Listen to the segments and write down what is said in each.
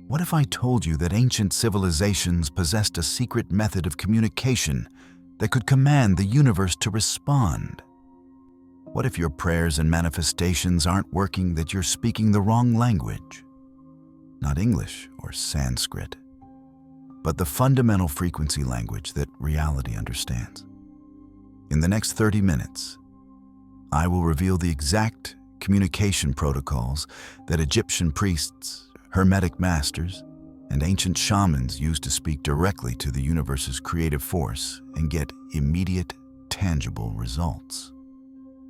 What if I told you that ancient civilizations possessed a secret method of communication that could command the universe to respond? What if your prayers and manifestations aren't working, that you're speaking the wrong language? Not English or Sanskrit, but the fundamental frequency language that reality understands. In the next 30 minutes, I will reveal the exact communication protocols that Egyptian priests, Hermetic masters, and ancient shamans used to speak directly to the universe's creative force and get immediate, tangible results.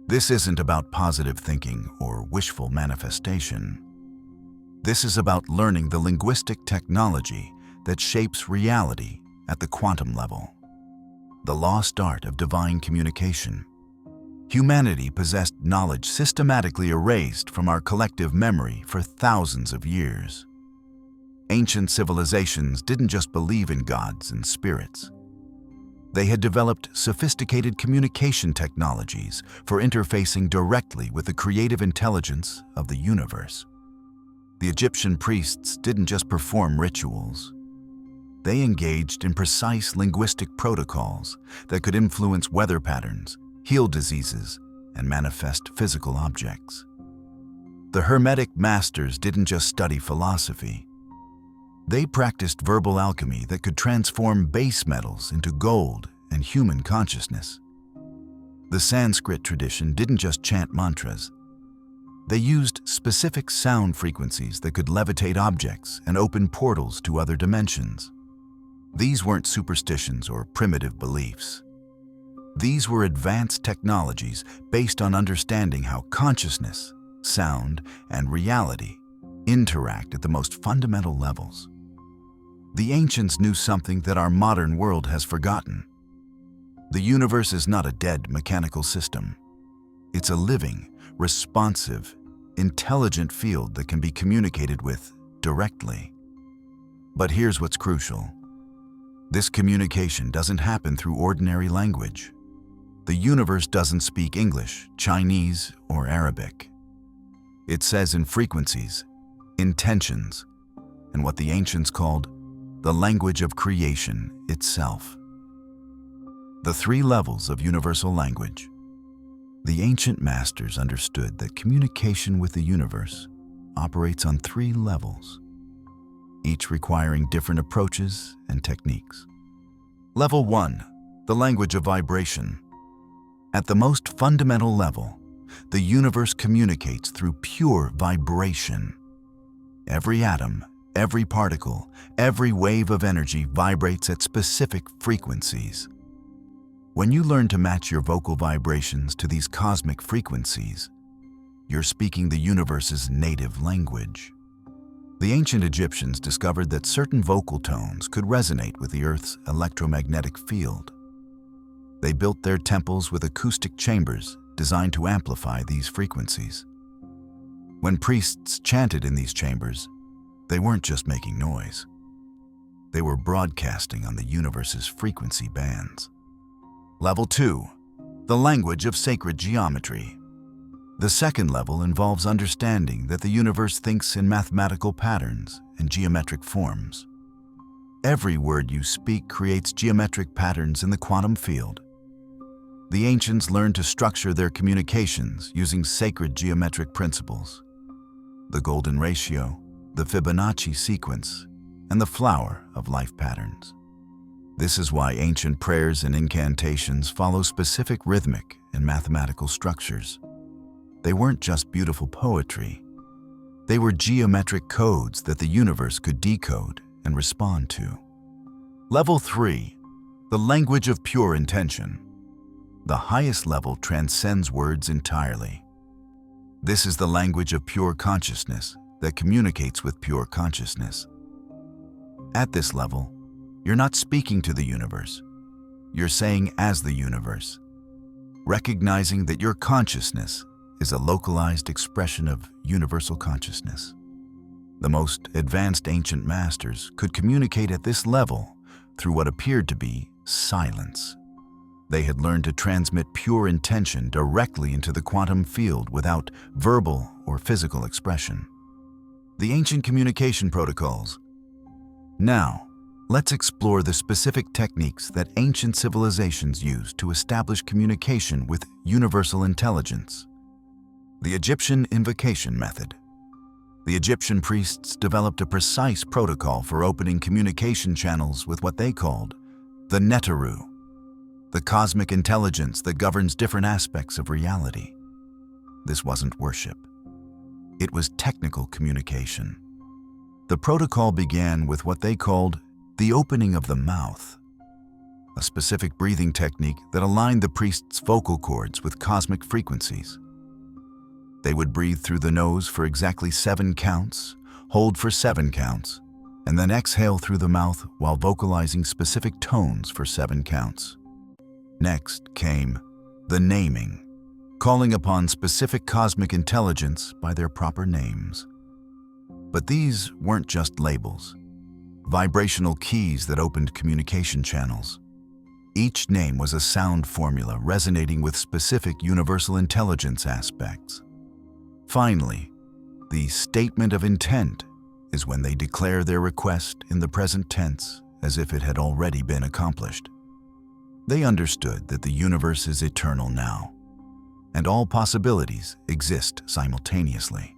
This isn't about positive thinking or wishful manifestation. This is about learning the linguistic technology that shapes reality at the quantum level. The lost art of divine communication. Humanity possessed knowledge systematically erased from our collective memory for thousands of years. Ancient civilizations didn't just believe in gods and spirits. They had developed sophisticated communication technologies for interfacing directly with the creative intelligence of the universe. The Egyptian priests didn't just perform rituals. They engaged in precise linguistic protocols that could influence weather patterns, heal diseases, and manifest physical objects. The Hermetic masters didn't just study philosophy. They practiced verbal alchemy that could transform base metals into gold and human consciousness. The Sanskrit tradition didn't just chant mantras. They used specific sound frequencies that could levitate objects and open portals to other dimensions. These weren't superstitions or primitive beliefs. These were advanced technologies based on understanding how consciousness, sound, and reality interact at the most fundamental levels. The ancients knew something that our modern world has forgotten. The universe is not a dead mechanical system. It's a living, responsive, intelligent field that can be communicated with directly. But here's what's crucial. This communication doesn't happen through ordinary language. The universe doesn't speak English, Chinese, or Arabic. It says in frequencies, intentions, and what the ancients called the language of creation itself. The 3 levels of universal language. The ancient masters understood that communication with the universe operates on 3 levels, each requiring different approaches and techniques. Level 1, the language of vibration. At the most fundamental level, the universe communicates through pure vibration. Every atom, every particle, every wave of energy vibrates at specific frequencies. When you learn to match your vocal vibrations to these cosmic frequencies, you're speaking the universe's native language. The ancient Egyptians discovered that certain vocal tones could resonate with the Earth's electromagnetic field. They built their temples with acoustic chambers designed to amplify these frequencies. When priests chanted in these chambers, they weren't just making noise. They were broadcasting on the universe's frequency bands. Level 2, the language of sacred geometry. The second level involves understanding that the universe thinks in mathematical patterns and geometric forms. Every word you speak creates geometric patterns in the quantum field. The ancients learned to structure their communications using sacred geometric principles. The golden ratio, the Fibonacci sequence, and the flower of life patterns. This is why ancient prayers and incantations follow specific rhythmic and mathematical structures. They weren't just beautiful poetry. They were geometric codes that the universe could decode and respond to. Level 3, the language of pure intention. The highest level transcends words entirely. This is the language of pure consciousness that communicates with pure consciousness. At this level, you're not speaking to the universe. You're saying as the universe, recognizing that your consciousness is a localized expression of universal consciousness. The most advanced ancient masters could communicate at this level through what appeared to be silence. They had learned to transmit pure intention directly into the quantum field without verbal or physical expression. The ancient communication protocols, Now, let's explore the specific techniques that ancient civilizations used to establish communication with universal intelligence. The Egyptian invocation method. The Egyptian priests developed a precise protocol for opening communication channels with what they called the Neteru, the cosmic intelligence that governs different aspects of reality. This wasn't worship. It was technical communication. The protocol began with what they called the opening of the mouth, a specific breathing technique that aligned the priest's vocal cords with cosmic frequencies. They would breathe through the nose for exactly 7 counts, hold for 7 counts, and then exhale through the mouth while vocalizing specific tones for 7 counts. Next came the naming, calling upon specific cosmic intelligence by their proper names. But these weren't just labels, vibrational keys that opened communication channels. Each name was a sound formula resonating with specific universal intelligence aspects. Finally, the statement of intent is when they declare their request in the present tense as if it had already been accomplished. They understood that the universe is eternal now, and all possibilities exist simultaneously.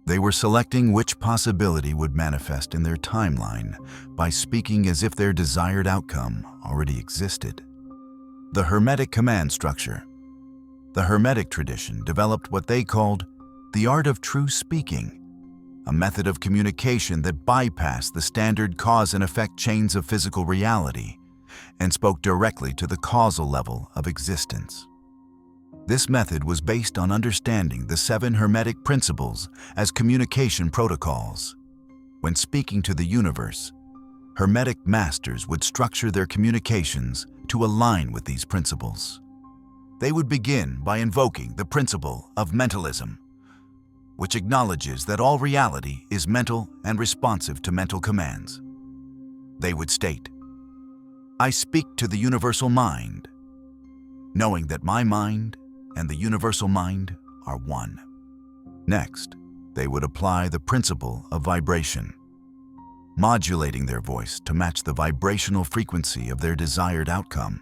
They were selecting which possibility would manifest in their timeline by speaking as if their desired outcome already existed. The Hermetic command structure. The Hermetic tradition developed what they called the art of true speaking, a method of communication that bypassed the standard cause and effect chains of physical reality and spoke directly to the causal level of existence. This method was based on understanding the 7 Hermetic principles as communication protocols. When speaking to the universe, Hermetic masters would structure their communications to align with these principles. They would begin by invoking the principle of mentalism, which acknowledges that all reality is mental and responsive to mental commands. They would state, "I speak to the universal mind, knowing that my mind and the universal mind are one." Next, they would apply the principle of vibration, modulating their voice to match the vibrational frequency of their desired outcome.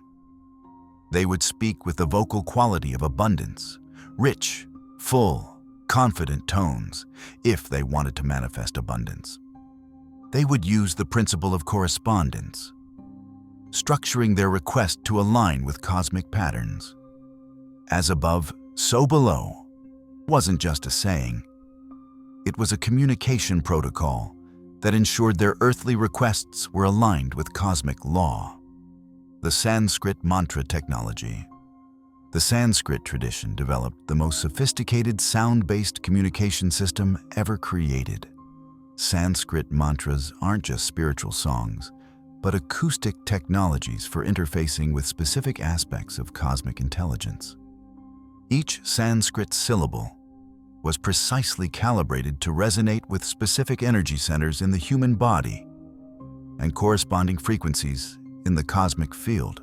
They would speak with the vocal quality of abundance, rich, full, confident tones, if they wanted to manifest abundance. They would use the principle of correspondence, structuring their request to align with cosmic patterns. As above, so below wasn't just a saying. It was a communication protocol that ensured their earthly requests were aligned with cosmic law. The Sanskrit mantra technology. The Sanskrit tradition developed the most sophisticated sound-based communication system ever created. Sanskrit mantras aren't just spiritual songs, but acoustic technologies for interfacing with specific aspects of cosmic intelligence. Each Sanskrit syllable was precisely calibrated to resonate with specific energy centers in the human body and corresponding frequencies in the cosmic field.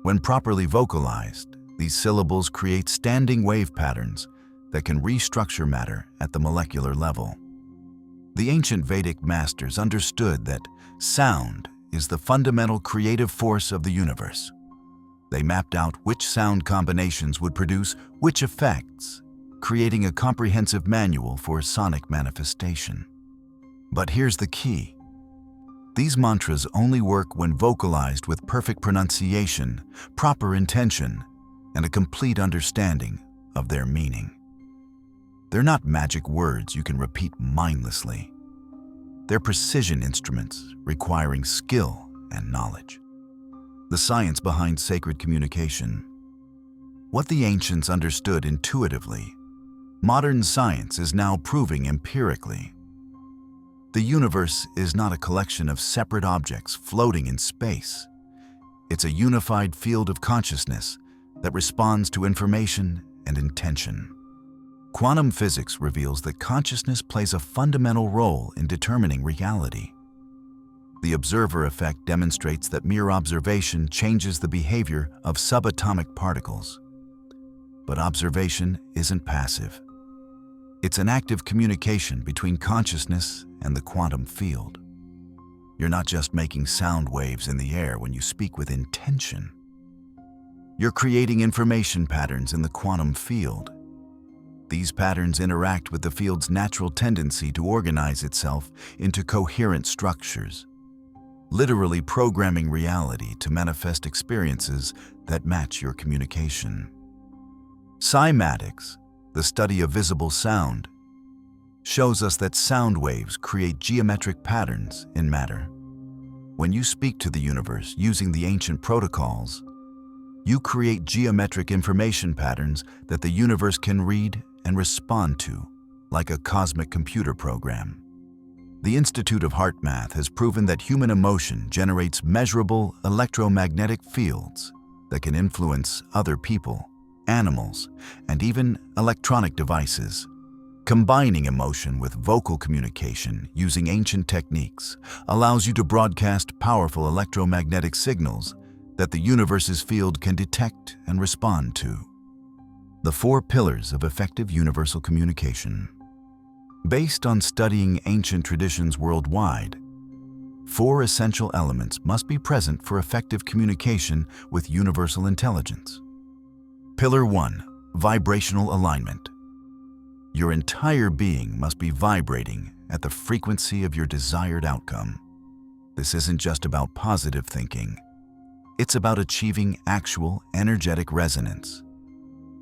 When properly vocalized, these syllables create standing wave patterns that can restructure matter at the molecular level. The ancient Vedic masters understood that sound is the fundamental creative force of the universe. They mapped out which sound combinations would produce which effects, creating a comprehensive manual for sonic manifestation. But here's the key. These mantras only work when vocalized with perfect pronunciation, proper intention, and a complete understanding of their meaning. They're not magic words you can repeat mindlessly. They're precision instruments requiring skill and knowledge. The science behind sacred communication. What the ancients understood intuitively, modern science is now proving empirically. The universe is not a collection of separate objects floating in space. It's a unified field of consciousness that responds to information and intention. Quantum physics reveals that consciousness plays a fundamental role in determining reality. The observer effect demonstrates that mere observation changes the behavior of subatomic particles. But observation isn't passive. It's an active communication between consciousness and the quantum field. You're not just making sound waves in the air when you speak with intention. You're creating information patterns in the quantum field. These patterns interact with the field's natural tendency to organize itself into coherent structures, literally programming reality to manifest experiences that match your communication. Cymatics, the study of visible sound, shows us that sound waves create geometric patterns in matter. When you speak to the universe using the ancient protocols, you create geometric information patterns that the universe can read and respond to, like a cosmic computer program. The Institute of Heart Math has proven that human emotion generates measurable electromagnetic fields that can influence other people, animals, and even electronic devices. Combining emotion with vocal communication using ancient techniques allows you to broadcast powerful electromagnetic signals that the universe's field can detect and respond to. The 4 pillars of effective universal communication. Based on studying ancient traditions worldwide, 4 essential elements must be present for effective communication with universal intelligence. Pillar 1. Vibrational alignment. Your entire being must be vibrating at the frequency of your desired outcome. This isn't just about positive thinking. It's about achieving actual energetic resonance.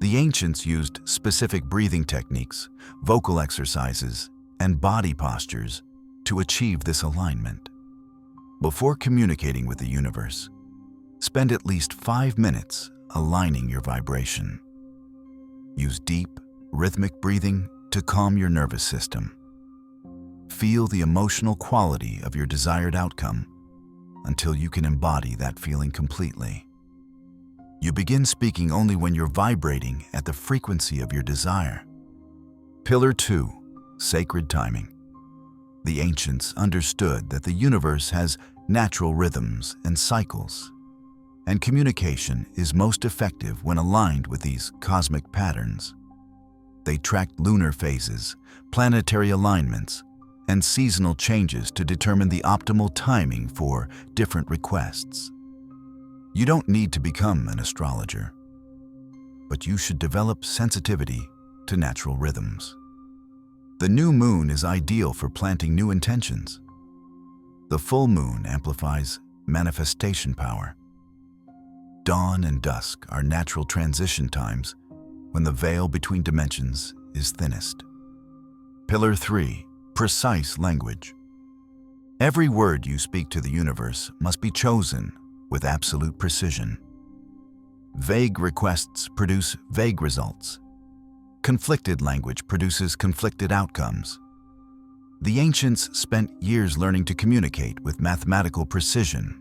The ancients used specific breathing techniques, vocal exercises, and body postures to achieve this alignment. Before communicating with the universe, spend at least 5 minutes aligning your vibration. Use deep, rhythmic breathing to calm your nervous system. Feel the emotional quality of your desired outcome until you can embody that feeling completely. You begin speaking only when you're vibrating at the frequency of your desire. Pillar 2. Sacred timing. The ancients understood that the universe has natural rhythms and cycles, and communication is most effective when aligned with these cosmic patterns. They tracked lunar phases, planetary alignments, and seasonal changes to determine the optimal timing for different requests. You don't need to become an astrologer, but you should develop sensitivity to natural rhythms. The new moon is ideal for planting new intentions. The full moon amplifies manifestation power. Dawn and dusk are natural transition times when the veil between dimensions is thinnest. Pillar 3. Precise language. Every word you speak to the universe must be chosen with absolute precision. Vague requests produce vague results. Conflicted language produces conflicted outcomes. The ancients spent years learning to communicate with mathematical precision.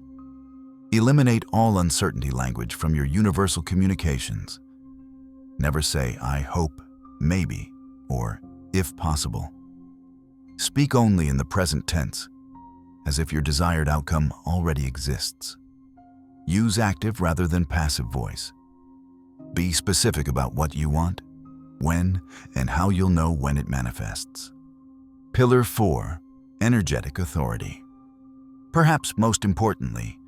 Eliminate all uncertainty language from your universal communications. Never say, "I hope," "maybe," or "if possible." Speak only in the present tense, as if your desired outcome already exists. Use active rather than passive voice. Be specific about what you want, when, and how you'll know when it manifests. Pillar 4. Energetic authority. Perhaps most importantly,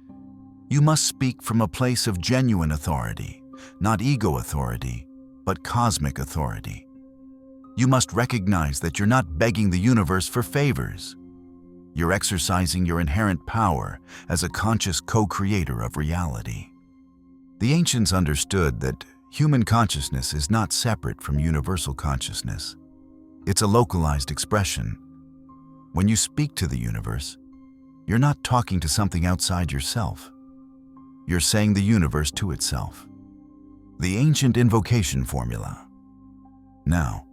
you must speak from a place of genuine authority, not ego authority, but cosmic authority. You must recognize that you're not begging the universe for favors. You're exercising your inherent power as a conscious co-creator of reality. The ancients understood that human consciousness is not separate from universal consciousness. It's a localized expression. When you speak to the universe, you're not talking to something outside yourself. You're saying the universe to itself. The ancient invocation formula. Now,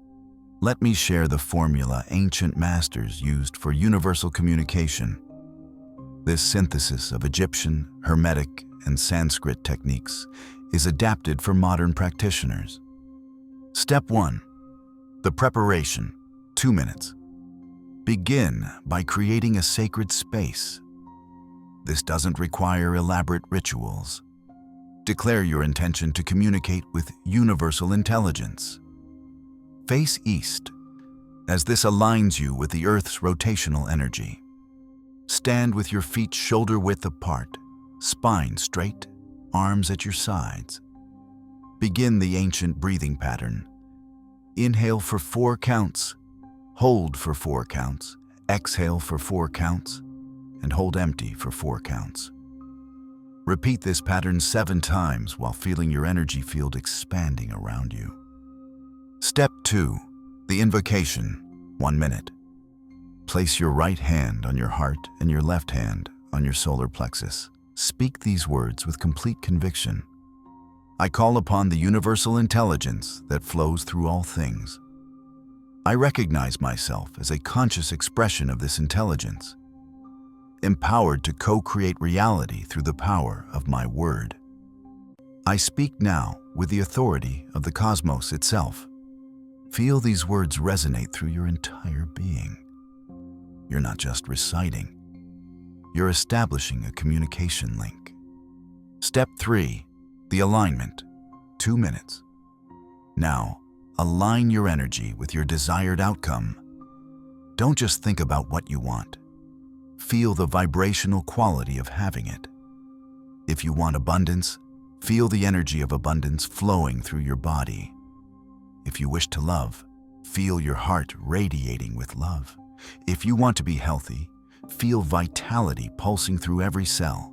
let me share the formula ancient masters used for universal communication. This synthesis of Egyptian, Hermetic, and Sanskrit techniques is adapted for modern practitioners. Step 1. The preparation, 2 minutes. Begin by creating a sacred space. This doesn't require elaborate rituals. Declare your intention to communicate with universal intelligence. Face east, as this aligns you with the Earth's rotational energy. Stand with your feet shoulder-width apart, spine straight, arms at your sides. Begin the ancient breathing pattern. Inhale for 4 counts, hold for 4 counts, exhale for 4 counts, and hold empty for 4 counts. Repeat this pattern 7 times while feeling your energy field expanding around you. Step 2. The invocation, 1 minute. Place your right hand on your heart and your left hand on your solar plexus. Speak these words with complete conviction. I call upon the universal intelligence that flows through all things. I recognize myself as a conscious expression of this intelligence, empowered to co-create reality through the power of my word. I speak now with the authority of the cosmos itself. Feel these words resonate through your entire being. You're not just reciting, you're establishing a communication link. Step 3. The alignment, 2 minutes. Now, align your energy with your desired outcome. Don't just think about what you want. Feel the vibrational quality of having it. If you want abundance, feel the energy of abundance flowing through your body. If you wish to love, feel your heart radiating with love. If you want to be healthy, feel vitality pulsing through every cell.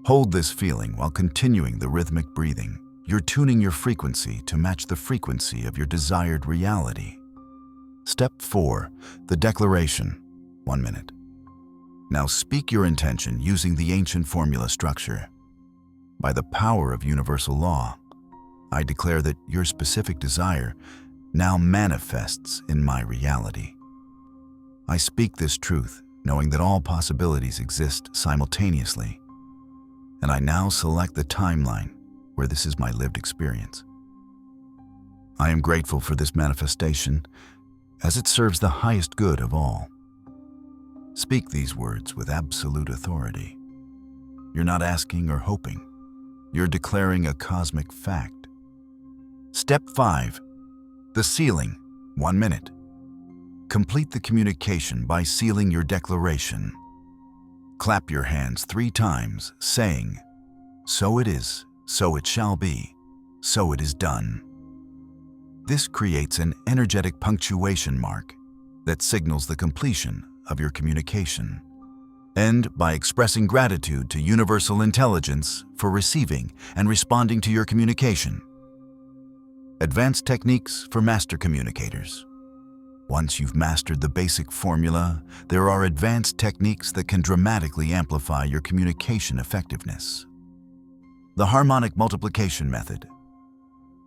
Hold this feeling while continuing the rhythmic breathing. You're tuning your frequency to match the frequency of your desired reality. Step 4. The declaration, 1 minute. Now speak your intention using the ancient formula structure. By the power of universal law, I declare that your specific desire now manifests in my reality. I speak this truth, knowing that all possibilities exist simultaneously, and I now select the timeline where this is my lived experience. I am grateful for this manifestation, as it serves the highest good of all. Speak these words with absolute authority. You're not asking or hoping. You're declaring a cosmic fact. Step 5. The sealing, 1 minute. Complete the communication by sealing your declaration. Clap your hands 3 times, saying, "So it is, so it shall be, so it is done." This creates an energetic punctuation mark that signals the completion of your communication. End by expressing gratitude to universal intelligence for receiving and responding to your communication. Advanced techniques for master communicators. Once you've mastered the basic formula, there are advanced techniques that can dramatically amplify your communication effectiveness. The harmonic multiplication method.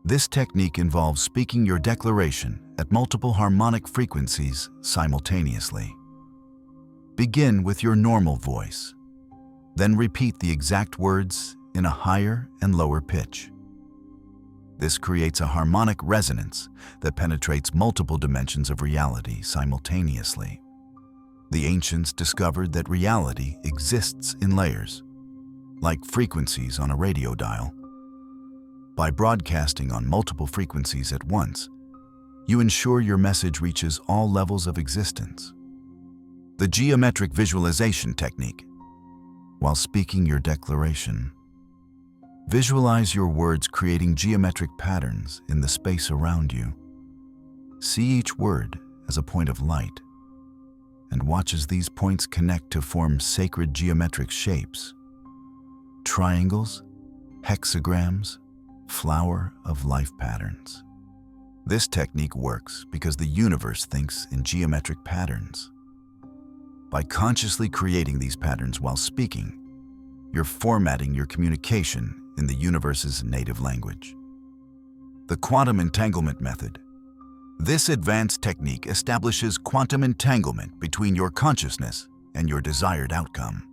This technique involves speaking your declaration at multiple harmonic frequencies simultaneously. Begin with your normal voice, then repeat the exact words in a higher and lower pitch. This creates a harmonic resonance that penetrates multiple dimensions of reality simultaneously. The ancients discovered that reality exists in layers, like frequencies on a radio dial. By broadcasting on multiple frequencies at once, you ensure your message reaches all levels of existence. The geometric visualization technique. While speaking your declaration, visualize your words creating geometric patterns in the space around you. See each word as a point of light, and watch as these points connect to form sacred geometric shapes. Triangles, hexagrams, flower of life patterns. This technique works because the universe thinks in geometric patterns. By consciously creating these patterns while speaking, you're formatting your communication in the universe's native language. The quantum entanglement method. This advanced technique establishes quantum entanglement between your consciousness and your desired outcome.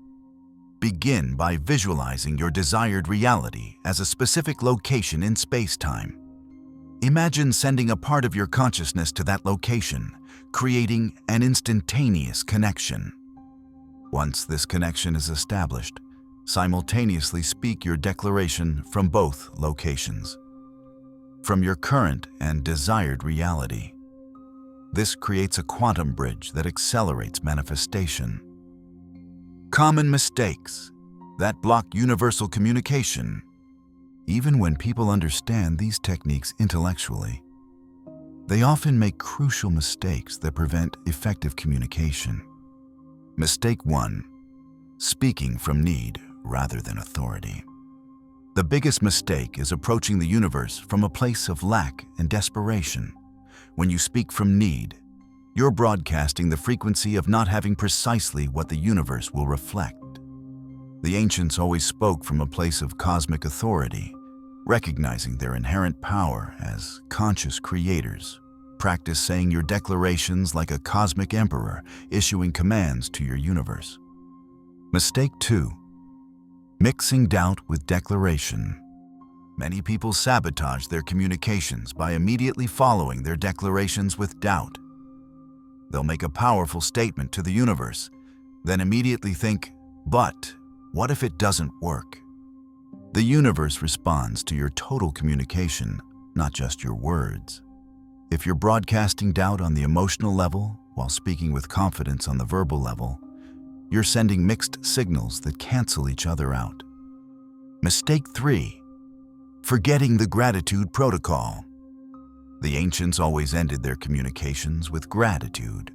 Begin by visualizing your desired reality as a specific location in space-time. Imagine sending a part of your consciousness to that location, creating an instantaneous connection. Once this connection is established, simultaneously speak your declaration from both locations, from your current and desired reality. This creates a quantum bridge that accelerates manifestation. Common mistakes that block universal communication. Even when people understand these techniques intellectually, they often make crucial mistakes that prevent effective communication. Mistake 1. Speaking from need rather than authority. The biggest mistake is approaching the universe from a place of lack and desperation. When you speak from need, you're broadcasting the frequency of not having precisely what the universe will reflect. The ancients always spoke from a place of cosmic authority, recognizing their inherent power as conscious creators. Practice saying your declarations like a cosmic emperor, issuing commands to your universe. Mistake 2. Mixing doubt with declaration. Many people sabotage their communications by immediately following their declarations with doubt. They'll make a powerful statement to the universe, then immediately think, "But what if it doesn't work?" The universe responds to your total communication, not just your words. If you're broadcasting doubt on the emotional level while speaking with confidence on the verbal level, you're sending mixed signals that cancel each other out. Mistake 3. Forgetting the gratitude protocol. The ancients always ended their communications with gratitude,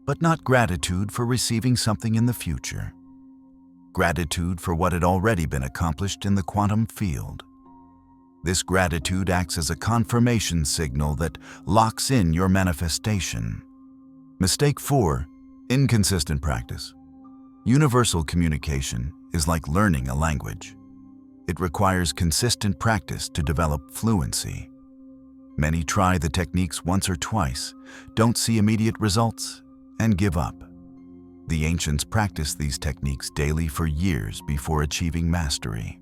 but not gratitude for receiving something in the future. Gratitude for what had already been accomplished in the quantum field. This gratitude acts as a confirmation signal that locks in your manifestation. Mistake 4. Inconsistent practice. Universal communication is like learning a language. It requires consistent practice to develop fluency. Many try the techniques once or twice, don't see immediate results, and give up. The ancients practiced these techniques daily for years before achieving mastery.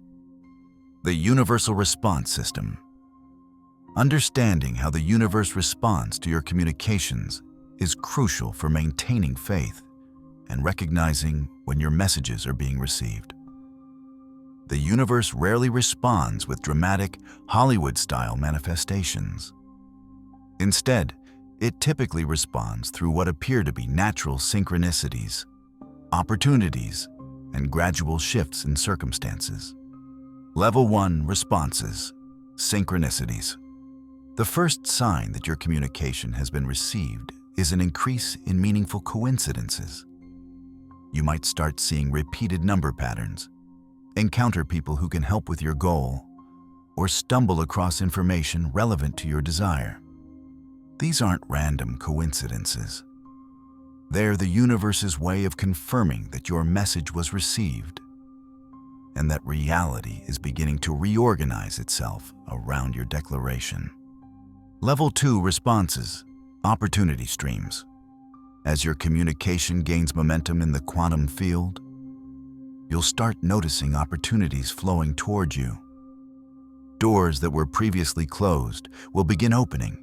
The universal response system. Understanding how the universe responds to your communications is crucial for maintaining faith and recognizing when your messages are being received. The universe rarely responds with dramatic, Hollywood-style manifestations. Instead, it typically responds through what appear to be natural synchronicities, opportunities, and gradual shifts in circumstances. Level 1 responses, synchronicities. The first sign that your communication has been received is an increase in meaningful coincidences. You might start seeing repeated number patterns, encounter people who can help with your goal, or stumble across information relevant to your desire. These aren't random coincidences. They're the universe's way of confirming that your message was received and that reality is beginning to reorganize itself around your declaration. Level 2 responses, opportunity streams. As your communication gains momentum in the quantum field, you'll start noticing opportunities flowing toward you. Doors that were previously closed will begin opening.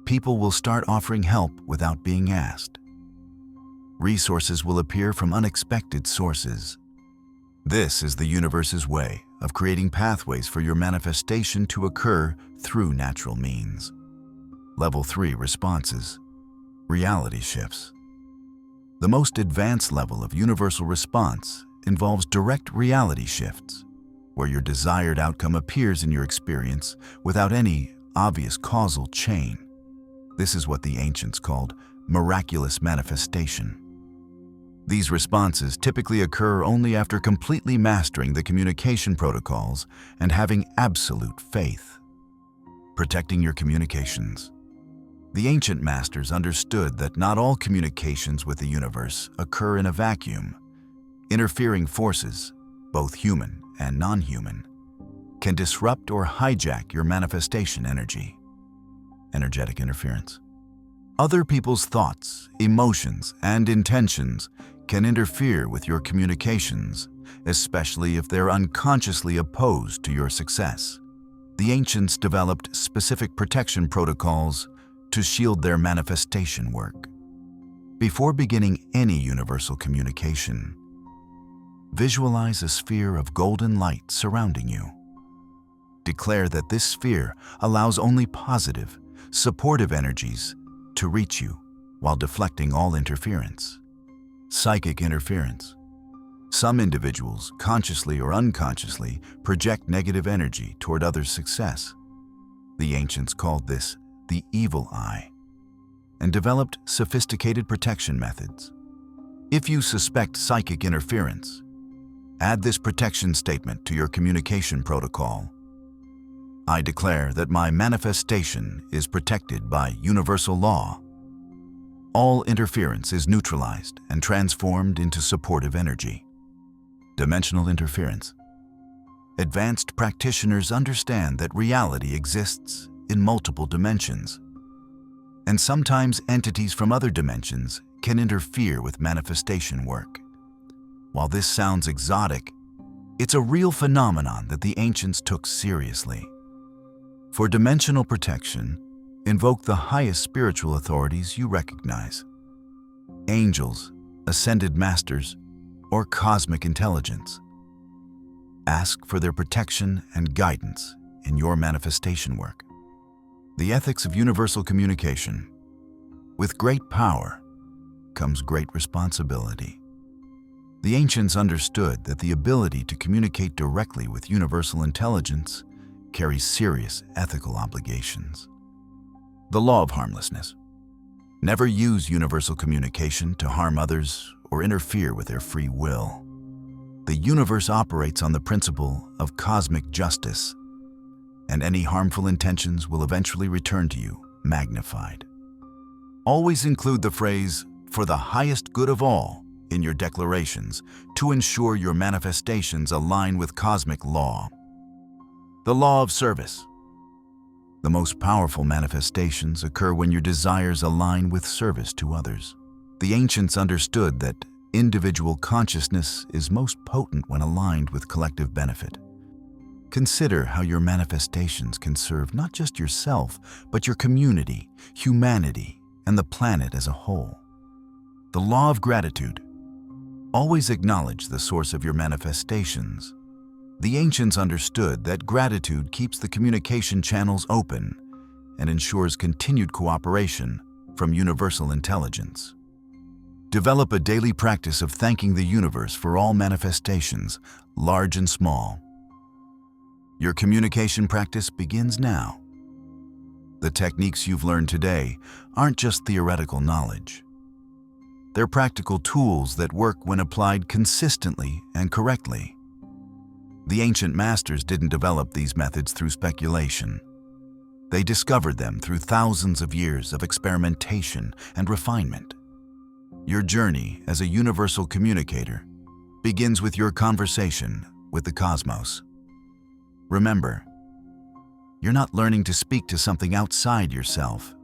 People will start offering help without being asked. Resources will appear from unexpected sources. This is the universe's way of creating pathways for your manifestation to occur through natural means. Level 3 responses, reality shifts. The most advanced level of universal response involves direct reality shifts, where your desired outcome appears in your experience without any obvious causal chain. This is what the ancients called miraculous manifestation. These responses typically occur only after completely mastering the communication protocols and having absolute faith. Protecting your communications. The ancient masters understood that not all communications with the universe occur in a vacuum. Interfering forces, both human and non-human, can disrupt or hijack your manifestation energy. Energetic interference. Other people's thoughts, emotions, and intentions can interfere with your communications, especially if they're unconsciously opposed to your success. The ancients developed specific protection protocols to shield their manifestation work. Before beginning any universal communication, visualize a sphere of golden light surrounding you. Declare that this sphere allows only positive, supportive energies to reach you while deflecting all interference. Psychic interference. Some individuals, consciously or unconsciously, project negative energy toward others' success. The ancients called this the evil eye, and developed sophisticated protection methods. If you suspect psychic interference, add this protection statement to your communication protocol. I declare that my manifestation is protected by universal law. All interference is neutralized and transformed into supportive energy. Dimensional interference. Advanced practitioners understand that reality exists in multiple dimensions, and sometimes entities from other dimensions can interfere with manifestation work. While this sounds exotic, it's a real phenomenon that the ancients took seriously. For dimensional protection, invoke the highest spiritual authorities you recognize: angels, ascended masters, or cosmic intelligence. Ask for their protection and guidance in your manifestation work. The ethics of universal communication. With great power comes great responsibility. The ancients understood that the ability to communicate directly with universal intelligence carries serious ethical obligations. The law of harmlessness. Never use universal communication to harm others or interfere with their free will. The universe operates on the principle of cosmic justice, and any harmful intentions will eventually return to you magnified. Always include the phrase, "for the highest good of all," in your declarations to ensure your manifestations align with cosmic law. The law of service. The most powerful manifestations occur when your desires align with service to others. The ancients understood that individual consciousness is most potent when aligned with collective benefit. Consider how your manifestations can serve not just yourself, but your community, humanity, and the planet as a whole. The law of gratitude. Always acknowledge the source of your manifestations. The ancients understood that gratitude keeps the communication channels open and ensures continued cooperation from universal intelligence. Develop a daily practice of thanking the universe for all manifestations, large and small. Your communication practice begins now. The techniques you've learned today aren't just theoretical knowledge. They're practical tools that work when applied consistently and correctly. The ancient masters didn't develop these methods through speculation. They discovered them through thousands of years of experimentation and refinement. Your journey as a universal communicator begins with your conversation with the cosmos. Remember, you're not learning to speak to something outside yourself.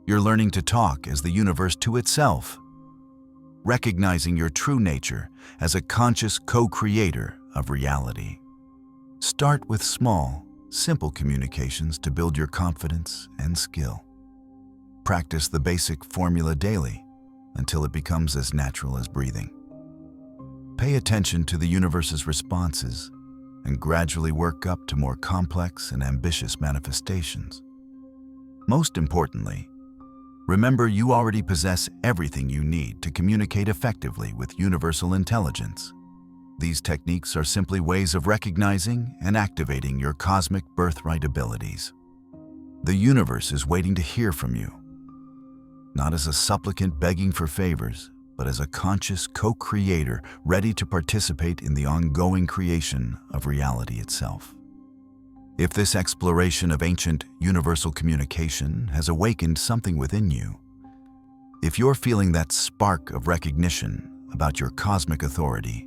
You're learning to talk as the universe to itself, recognizing your true nature as a conscious co-creator of reality. Start with small, simple communications to build your confidence and skill. Practice the basic formula daily until it becomes as natural as breathing. Pay attention to the universe's responses and gradually work up to more complex and ambitious manifestations. Most importantly, remember you already possess everything you need to communicate effectively with universal intelligence. These techniques are simply ways of recognizing and activating your cosmic birthright abilities. The universe is waiting to hear from you, not as a supplicant begging for favors, but as a conscious co-creator ready to participate in the ongoing creation of reality itself. If this exploration of ancient universal communication has awakened something within you, if you're feeling that spark of recognition about your cosmic authority,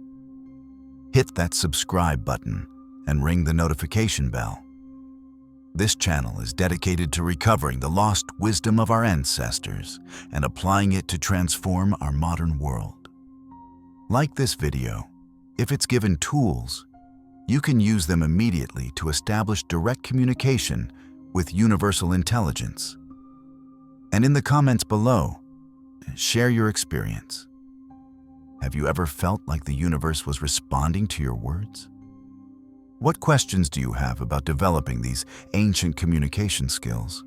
hit that subscribe button and ring the notification bell. This channel is dedicated to recovering the lost wisdom of our ancestors and applying it to transform our modern world. Like this video, if it's given tools, you can use them immediately to establish direct communication with universal intelligence. And in the comments below, share your experience. Have you ever felt like the universe was responding to your words? What questions do you have about developing these ancient communication skills?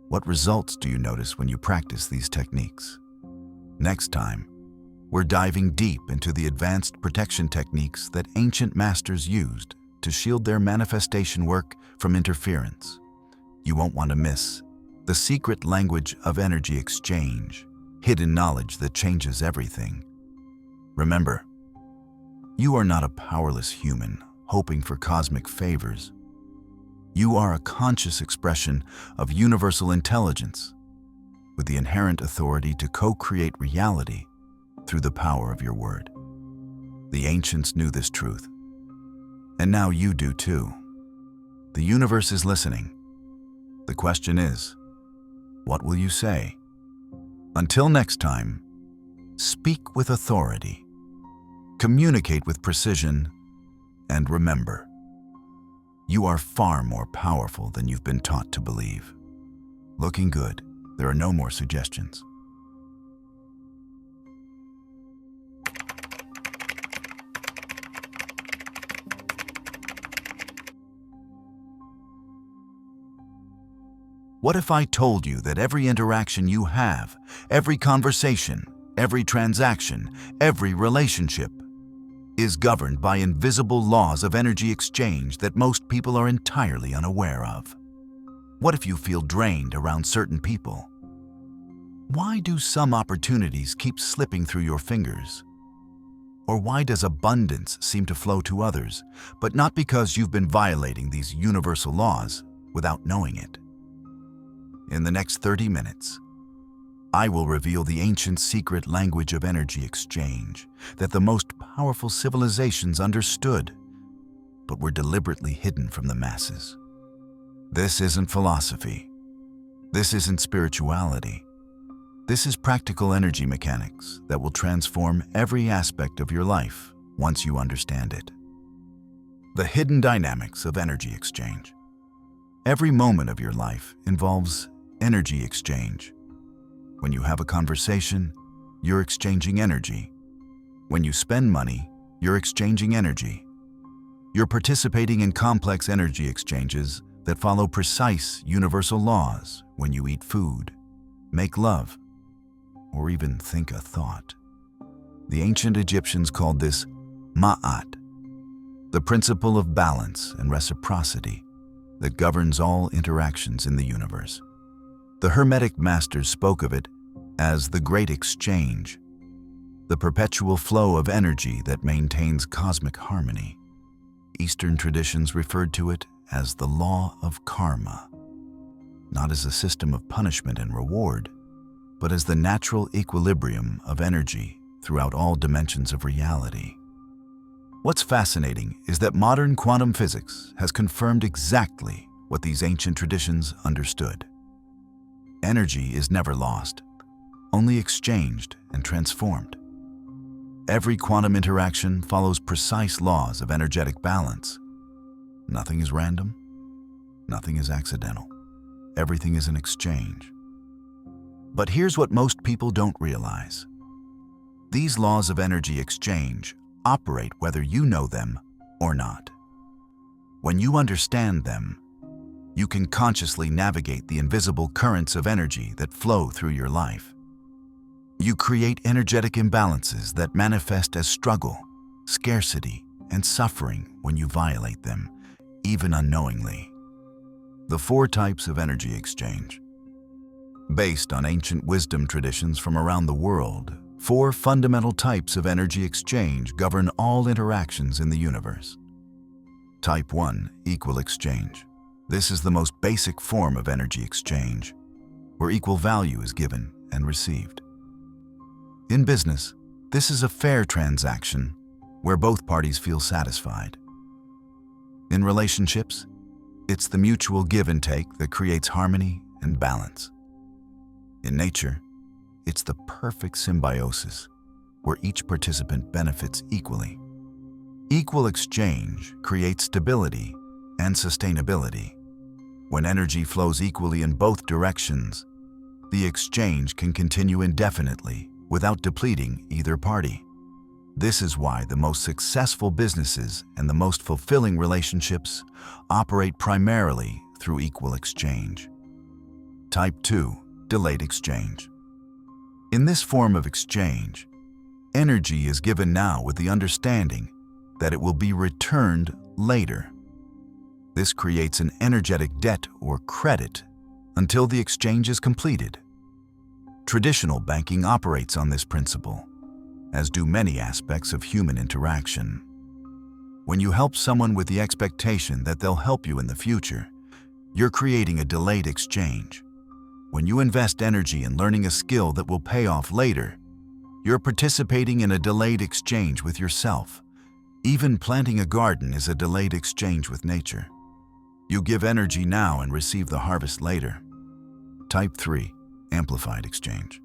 What results do you notice when you practice these techniques? Next time, We're diving deep into the advanced protection techniques that ancient masters used to shield their manifestation work from interference. You won't want to miss the secret language of energy exchange, hidden knowledge that changes everything. Remember, you are not a powerless human hoping for cosmic favors. You are a conscious expression of universal intelligence with the inherent authority to co-create reality through the power of your word. The ancients knew this truth, and now you do too. The universe is listening. The question is, what will you say? Until next time, speak with authority, communicate with precision, and remember, you are far more powerful than you've been taught to believe. Looking good. There are no more suggestions. What if I told you that every interaction you have, every conversation, every transaction, every relationship is governed by invisible laws of energy exchange that most people are entirely unaware of? What if you feel drained around certain people? Why do some opportunities keep slipping through your fingers? Or why does abundance seem to flow to others, but not because you've been violating these universal laws without knowing it? In the next 30 minutes, I will reveal the ancient secret language of energy exchange that the most powerful civilizations understood, but were deliberately hidden from the masses. This isn't philosophy. This isn't spirituality. This is practical energy mechanics that will transform every aspect of your life once you understand it. The hidden dynamics of energy exchange. Every moment of your life involves energy exchange. When you have a conversation, you're exchanging energy. When you spend money, you're exchanging energy. You're participating in complex energy exchanges that follow precise universal laws when you eat food, make love, or even think a thought. The ancient Egyptians called this ma'at, the principle of balance and reciprocity that governs all interactions in the universe. The Hermetic masters spoke of it as the Great Exchange, the perpetual flow of energy that maintains cosmic harmony. Eastern traditions referred to it as the law of karma, not as a system of punishment and reward, but as the natural equilibrium of energy throughout all dimensions of reality. What's fascinating is that modern quantum physics has confirmed exactly what these ancient traditions understood. Energy is never lost, only exchanged and transformed. Every quantum interaction follows precise laws of energetic balance. Nothing is random. Nothing is accidental. Everything is an exchange. But here's what most people don't realize. These laws of energy exchange operate whether you know them or not. When you understand them, you can consciously navigate the invisible currents of energy that flow through your life. You create energetic imbalances that manifest as struggle, scarcity, and suffering when you violate them, even unknowingly. The 4 types of energy exchange. Based on ancient wisdom traditions from around the world, 4 fundamental types of energy exchange govern all interactions in the universe. Type 1, equal exchange. This is the most basic form of energy exchange, where equal value is given and received. In business, this is a fair transaction where both parties feel satisfied. In relationships, it's the mutual give and take that creates harmony and balance. In nature, it's the perfect symbiosis where each participant benefits equally. Equal exchange creates stability and sustainability. When energy flows equally in both directions, the exchange can continue indefinitely without depleting either party. This is why the most successful businesses and the most fulfilling relationships operate primarily through equal exchange. Type 2, delayed exchange. In this form of exchange, Energy is given now with the understanding that it will be returned later. This creates an energetic debt or credit until the exchange is completed. Traditional banking operates on this principle, as do many aspects of human interaction. When you help someone with the expectation that they'll help you in the future, you're creating a delayed exchange. When you invest energy in learning a skill that will pay off later, you're participating in a delayed exchange with yourself. Even planting a garden is a delayed exchange with nature. You give energy now and receive the harvest later. Type 3, amplified exchange.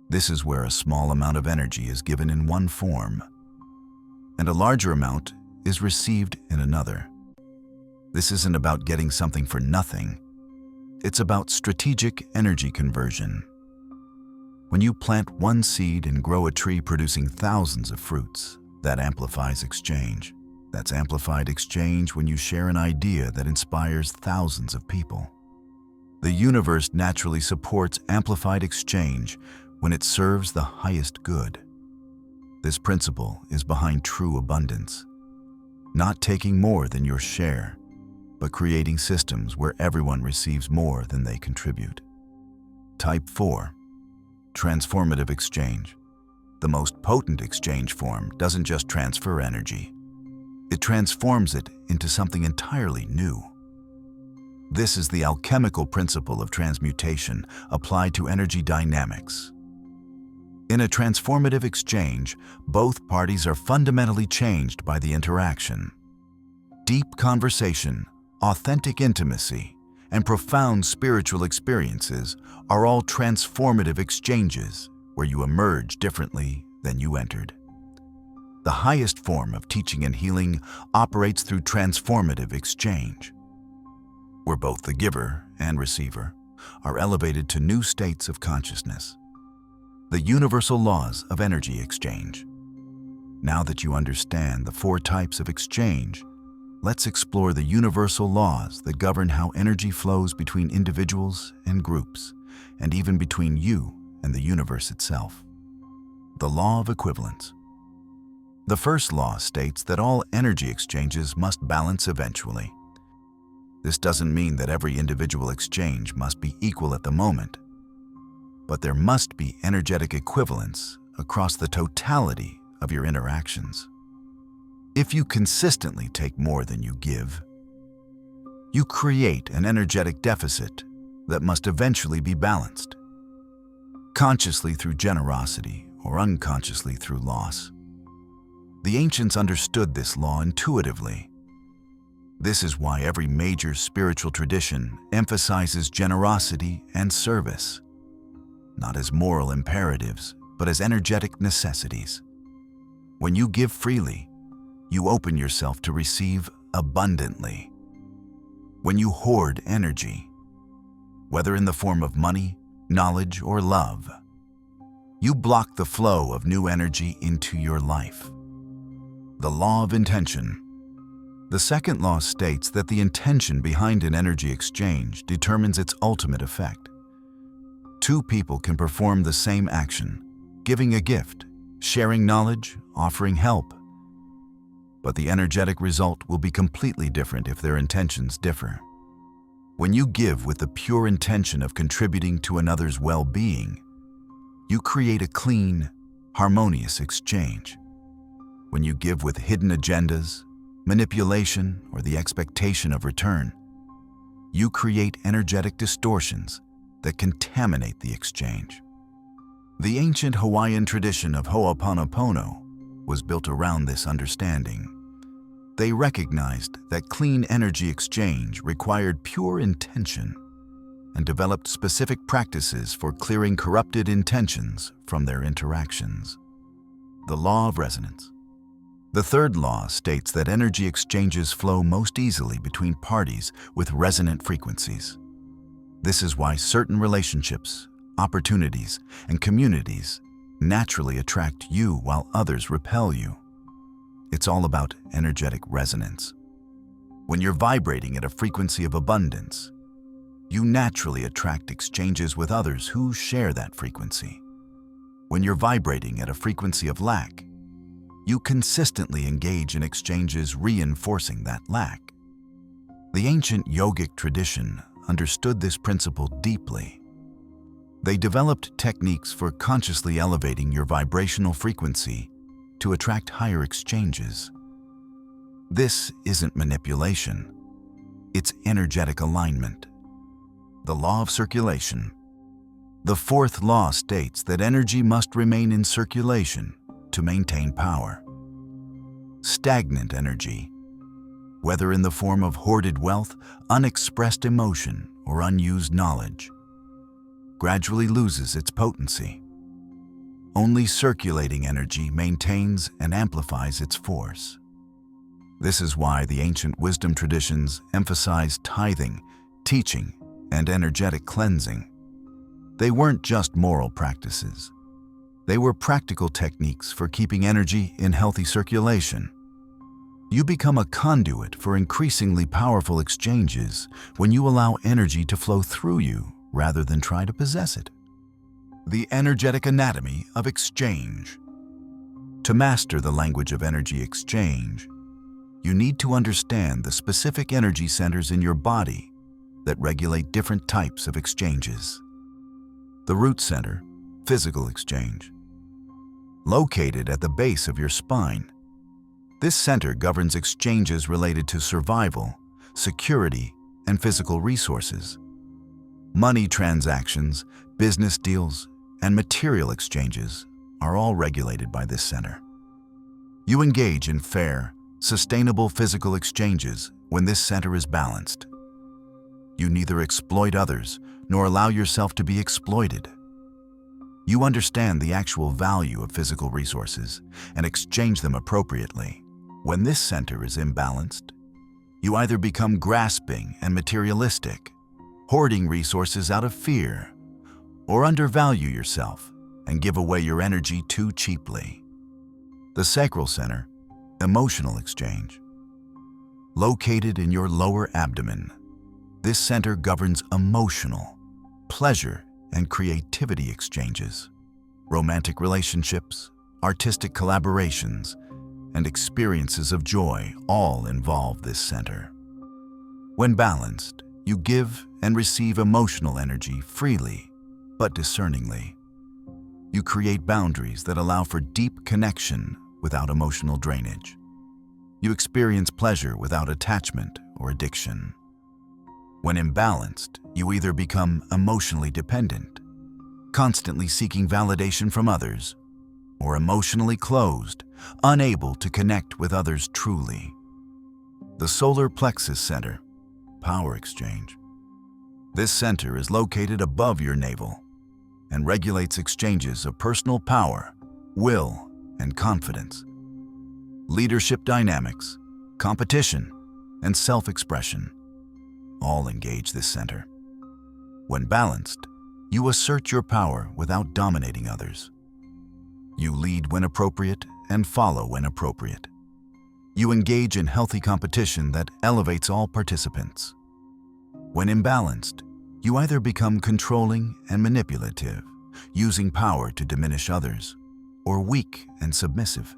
This is where a small amount of energy is given in one form, and a larger amount is received in another. This isn't about getting something for nothing. It's about strategic energy conversion. When you plant one seed and grow a tree producing thousands of fruits, that amplifies exchange. That's amplified exchange when you share an idea that inspires thousands of people. The universe naturally supports amplified exchange when it serves the highest good. This principle is behind true abundance. Not taking more than your share, but creating systems where everyone receives more than they contribute. Type 4, transformative exchange. The most potent exchange form doesn't just transfer energy. It transforms it into something entirely new. This is the alchemical principle of transmutation applied to energy dynamics. In a transformative exchange, both parties are fundamentally changed by the interaction. Deep conversation, authentic intimacy, and profound spiritual experiences are all transformative exchanges where you emerge differently than you entered. The highest form of teaching and healing operates through transformative exchange, where both the giver and receiver are elevated to new states of consciousness. The universal laws of energy exchange. Now that you understand the 4 types of exchange, let's explore the universal laws that govern how energy flows between individuals and groups, and even between you and the universe itself. The law of equivalence. The first law states that all energy exchanges must balance eventually. This doesn't mean that every individual exchange must be equal at the moment, but there must be energetic equivalence across the totality of your interactions. If you consistently take more than you give, you create an energetic deficit that must eventually be balanced, consciously through generosity or unconsciously through loss. The ancients understood this law intuitively. This is why every major spiritual tradition emphasizes generosity and service, not as moral imperatives, but as energetic necessities. When you give freely, you open yourself to receive abundantly. When you hoard energy, whether in the form of money, knowledge, or love, you block the flow of new energy into your life. The law of intention. The second law states that the intention behind an energy exchange determines its ultimate effect. 2 people can perform the same action, giving a gift, sharing knowledge, offering help. But the energetic result will be completely different if their intentions differ. When you give with the pure intention of contributing to another's well-being, you create a clean, harmonious exchange. When you give with hidden agendas, manipulation, or the expectation of return, you create energetic distortions that contaminate the exchange. The ancient Hawaiian tradition of Ho'oponopono was built around this understanding. They recognized that clean energy exchange required pure intention and developed specific practices for clearing corrupted intentions from their interactions. The law of resonance. The third law states that energy exchanges flow most easily between parties with resonant frequencies. This is why certain relationships, opportunities, and communities naturally attract you while others repel you. It's all about energetic resonance. When you're vibrating at a frequency of abundance, you naturally attract exchanges with others who share that frequency. When you're vibrating at a frequency of lack, you consistently engage in exchanges reinforcing that lack. The ancient yogic tradition understood this principle deeply. They developed techniques for consciously elevating your vibrational frequency to attract higher exchanges. This isn't manipulation, it's energetic alignment. The law of circulation. The fourth law states that energy must remain in circulation to maintain power. Stagnant energy, whether in the form of hoarded wealth, unexpressed emotion, or unused knowledge, gradually loses its potency. Only circulating energy maintains and amplifies its force. This is why the ancient wisdom traditions emphasized tithing, teaching, and energetic cleansing. They weren't just moral practices. They were practical techniques for keeping energy in healthy circulation. You become a conduit for increasingly powerful exchanges when you allow energy to flow through you rather than try to possess it. The energetic anatomy of exchange. To master the language of energy exchange, you need to understand the specific energy centers in your body that regulate different types of exchanges. The root center, physical exchange. Located at the base of your spine, this center governs exchanges related to survival, security, and physical resources. Money transactions, business deals, and material exchanges are all regulated by this center. You engage in fair, sustainable physical exchanges when this center is balanced. You neither exploit others nor allow yourself to be exploited. You understand the actual value of physical resources and exchange them appropriately. When this center is imbalanced, you either become grasping and materialistic, hoarding resources out of fear, or undervalue yourself and give away your energy too cheaply. The sacral center, emotional exchange. Located in your lower abdomen, this center governs emotional, pleasure, and creativity exchanges. Romantic relationships, artistic collaborations, and experiences of joy all involve this center. When balanced, you give and receive emotional energy freely, but discerningly. You create boundaries that allow for deep connection without emotional drainage. You experience pleasure without attachment or addiction. When imbalanced, you either become emotionally dependent, constantly seeking validation from others, or emotionally closed, unable to connect with others truly. The solar plexus center, power exchange. This center is located above your navel and regulates exchanges of personal power, will, and confidence. Leadership dynamics, competition, and self-expression all engage this center. When balanced, you assert your power without dominating others. You lead when appropriate and follow when appropriate. You engage in healthy competition that elevates all participants. When imbalanced, you either become controlling and manipulative, using power to diminish others, or weak and submissive,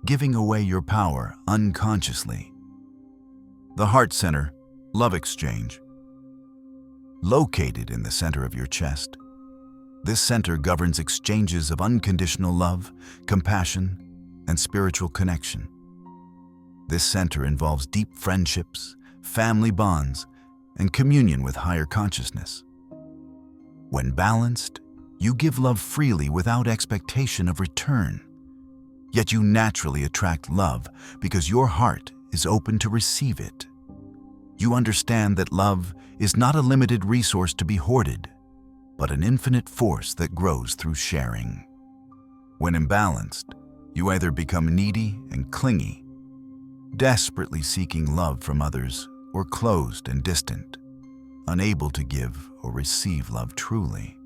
giving away your power unconsciously. The heart center, love exchange. Located in the center of your chest, this center governs exchanges of unconditional love, compassion, and spiritual connection. This center involves deep friendships, family bonds, and communion with higher consciousness. When balanced, you give love freely without expectation of return. Yet you naturally attract love because your heart is open to receive it. You understand that love is not a limited resource to be hoarded, but an infinite force that grows through sharing. When imbalanced, you either become needy and clingy, desperately seeking love from others, or closed and distant, unable to give or receive love truly.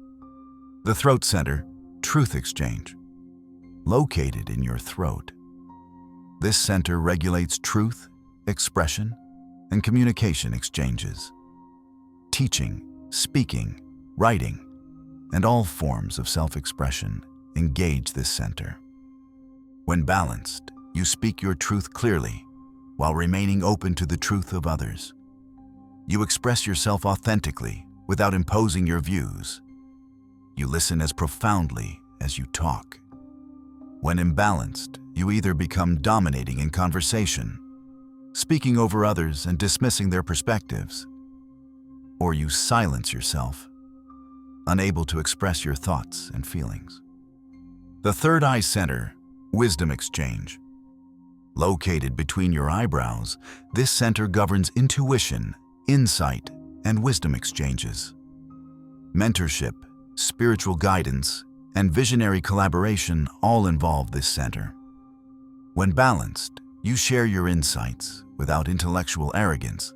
The throat center, truth exchange. Located in your throat, this center regulates truth, expression, and communication exchanges. Teaching, speaking, writing, and all forms of self-expression engage this center. When balanced, you speak your truth clearly while remaining open to the truth of others. You express yourself authentically without imposing your views. You listen as profoundly as you talk. When imbalanced, you either become dominating in conversation, speaking over others and dismissing their perspectives, or you silence yourself, unable to express your thoughts and feelings. The third eye center, wisdom exchange. Located between your eyebrows, this center governs intuition, insight, and wisdom exchanges. Mentorship, spiritual guidance, and visionary collaboration all involve this center. When balanced, you share your insights without intellectual arrogance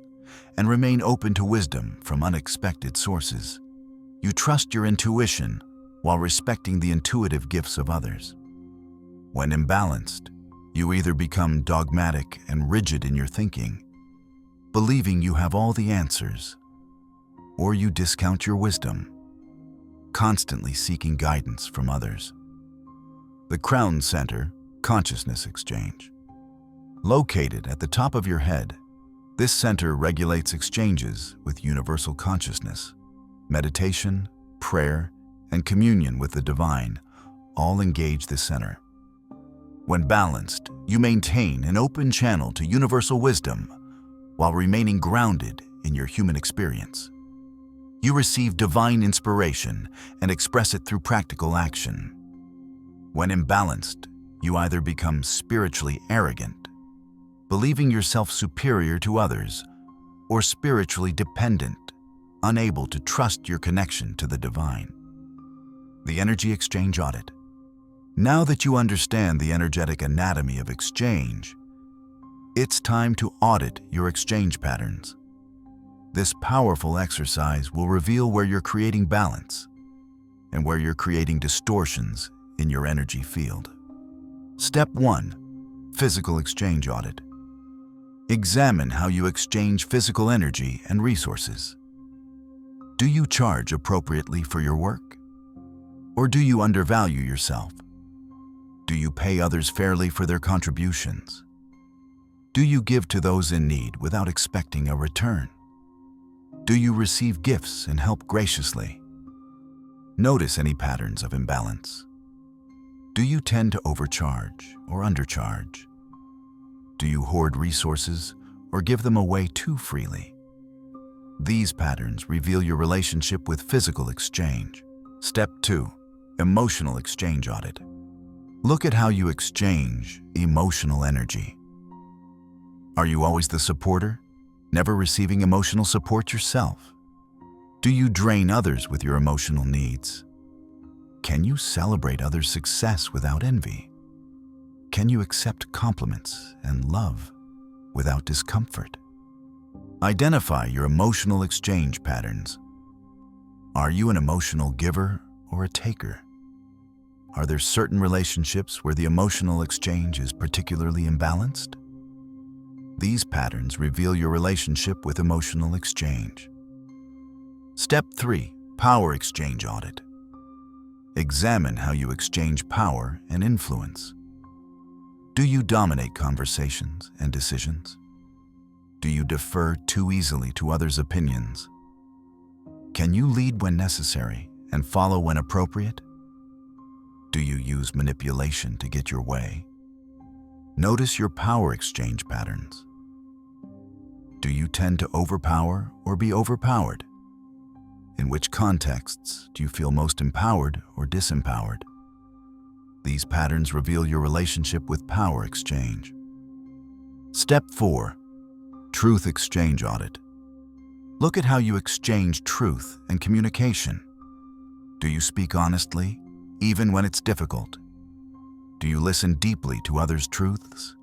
and remain open to wisdom from unexpected sources. You trust your intuition while respecting the intuitive gifts of others. When imbalanced, you either become dogmatic and rigid in your thinking, believing you have all the answers, or you discount your wisdom, constantly seeking guidance from others. The crown center, consciousness exchange. Located at the top of your head, this center regulates exchanges with universal consciousness. Meditation, prayer, and communion with the divine all engage this center. When balanced, you maintain an open channel to universal wisdom while remaining grounded in your human experience. You receive divine inspiration and express it through practical action. When imbalanced, you either become spiritually arrogant, believing yourself superior to others, or spiritually dependent, unable to trust your connection to the divine. The energy exchange audit. Now that you understand the energetic anatomy of exchange, it's time to audit your exchange patterns. This powerful exercise will reveal where you're creating balance and where you're creating distortions in your energy field. Step 1. Physical exchange audit. Examine how you exchange physical energy and resources. Do you charge appropriately for your work? Or do you undervalue yourself? Do you pay others fairly for their contributions? Do you give to those in need without expecting a return? Do you receive gifts and help graciously? Notice any patterns of imbalance. Do you tend to overcharge or undercharge? Do you hoard resources or give them away too freely? These patterns reveal your relationship with physical exchange. Step 2. Emotional exchange audit. Look at how you exchange emotional energy. Are you always the supporter, never receiving emotional support yourself? Do you drain others with your emotional needs? Can you celebrate others' success without envy? Can you accept compliments and love without discomfort? Identify your emotional exchange patterns. Are you an emotional giver or a taker? Are there certain relationships where the emotional exchange is particularly imbalanced? These patterns reveal your relationship with emotional exchange. Step 3. Power exchange audit. Examine how you exchange power and influence. Do you dominate conversations and decisions? Do you defer too easily to others' opinions? Can you lead when necessary and follow when appropriate? Do you use manipulation to get your way? Notice your power exchange patterns. Do you tend to overpower or be overpowered? In which contexts do you feel most empowered or disempowered? These patterns reveal your relationship with power exchange. Step 4. Truth exchange audit. Look at how you exchange truth and communication. Do you speak honestly, even when it's difficult? Do you listen deeply to others' truths?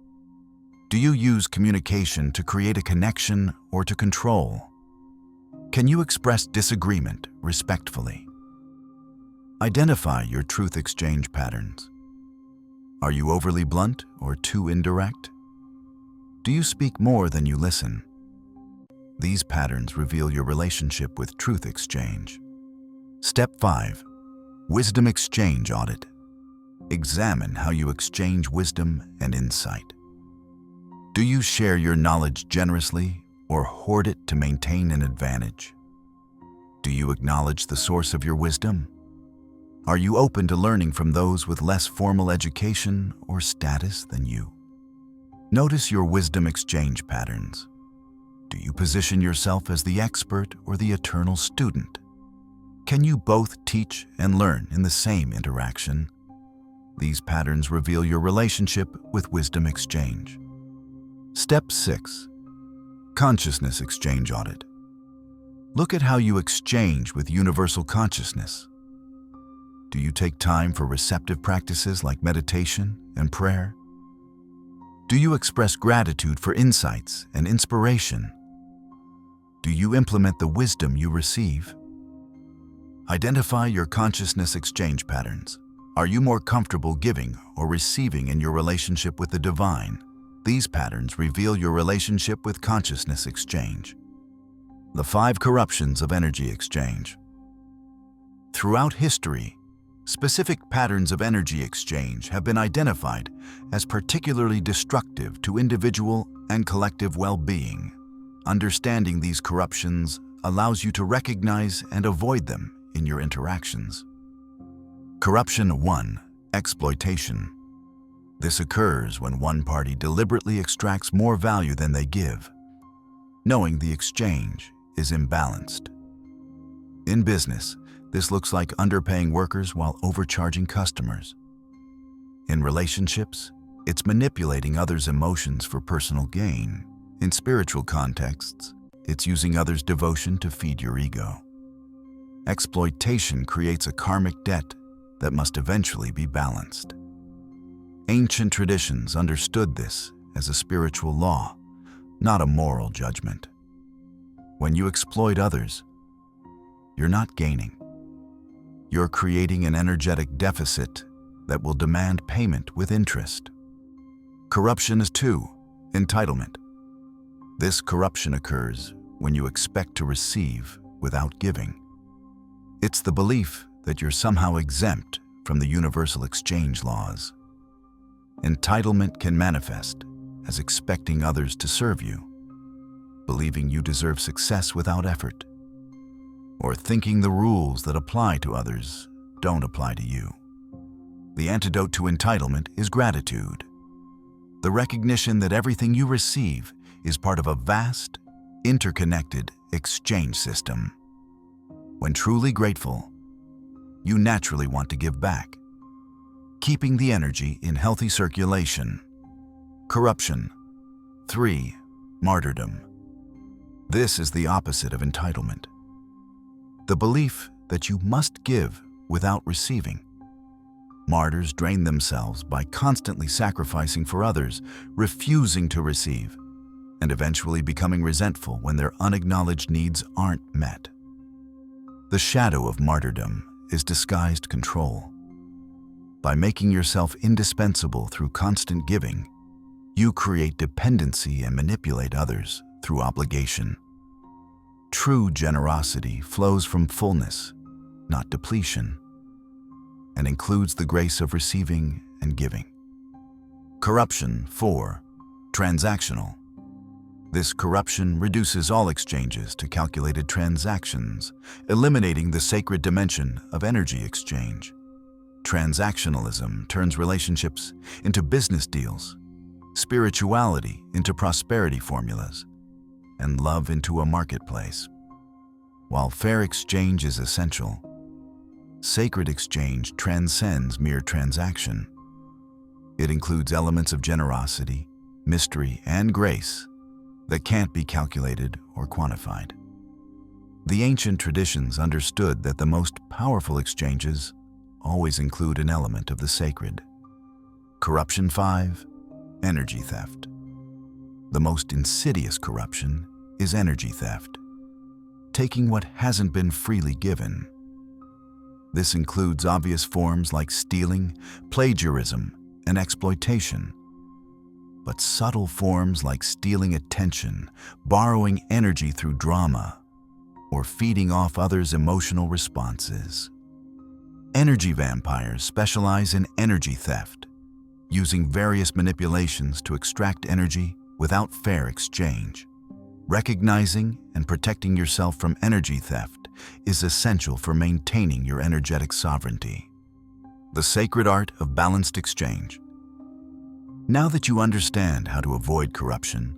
Do you use communication to create a connection or to control? Can you express disagreement respectfully? Identify your truth exchange patterns. Are you overly blunt or too indirect? Do you speak more than you listen? These patterns reveal your relationship with truth exchange. Step 5. Wisdom exchange audit. Examine how you exchange wisdom and insight. Do you share your knowledge generously or hoard it to maintain an advantage? Do you acknowledge the source of your wisdom? Are you open to learning from those with less formal education or status than you? Notice your wisdom exchange patterns. Do you position yourself as the expert or the eternal student? Can you both teach and learn in the same interaction? These patterns reveal your relationship with wisdom exchange. Step 6. Consciousness exchange audit. Look at how you exchange with universal consciousness. Do you take time for receptive practices like meditation and prayer? Do you express gratitude for insights and inspiration? Do you implement the wisdom you receive? Identify your consciousness exchange patterns. Are you more comfortable giving or receiving in your relationship with the divine? These patterns reveal your relationship with consciousness exchange. The 5 corruptions of energy exchange. Throughout history, specific patterns of energy exchange have been identified as particularly destructive to individual and collective well-being. Understanding these corruptions allows you to recognize and avoid them in your interactions. Corruption 1. Exploitation. This occurs when one party deliberately extracts more value than they give, knowing the exchange is imbalanced. In business, this looks like underpaying workers while overcharging customers. In relationships, it's manipulating others' emotions for personal gain. In spiritual contexts, it's using others' devotion to feed your ego. Exploitation creates a karmic debt that must eventually be balanced. Ancient traditions understood this as a spiritual law, not a moral judgment. When you exploit others, you're not gaining. You're creating an energetic deficit that will demand payment with interest. Corruption is 2. Entitlement. This corruption occurs when you expect to receive without giving. It's the belief that you're somehow exempt from the universal exchange laws. Entitlement can manifest as expecting others to serve you, believing you deserve success without effort, or thinking the rules that apply to others don't apply to you. The antidote to entitlement is gratitude, the recognition that everything you receive is part of a vast, interconnected exchange system. When truly grateful, you naturally want to give back, keeping the energy in healthy circulation. Corruption 3. Martyrdom. This is the opposite of entitlement. The belief that you must give without receiving. Martyrs drain themselves by constantly sacrificing for others, refusing to receive, and eventually becoming resentful when their unacknowledged needs aren't met. The shadow of martyrdom is disguised control. By making yourself indispensable through constant giving, you create dependency and manipulate others through obligation. True generosity flows from fullness, not depletion, and includes the grace of receiving and giving. Corruption 4. Transactional. This corruption reduces all exchanges to calculated transactions, eliminating the sacred dimension of energy exchange. Transactionalism turns relationships into business deals, spirituality into prosperity formulas, and love into a marketplace. While fair exchange is essential, sacred exchange transcends mere transaction. It includes elements of generosity, mystery, and grace that can't be calculated or quantified. The ancient traditions understood that the most powerful exchanges always include an element of the sacred. Corruption 5. Energy theft. The most insidious corruption is energy theft, taking what hasn't been freely given. This includes obvious forms like stealing, plagiarism, and exploitation. But subtle forms like stealing attention, borrowing energy through drama, or feeding off others' emotional responses. Energy vampires specialize in energy theft, using various manipulations to extract energy without fair exchange. Recognizing and protecting yourself from energy theft is essential for maintaining your energetic sovereignty. The sacred art of balanced exchange. Now that you understand how to avoid corruption,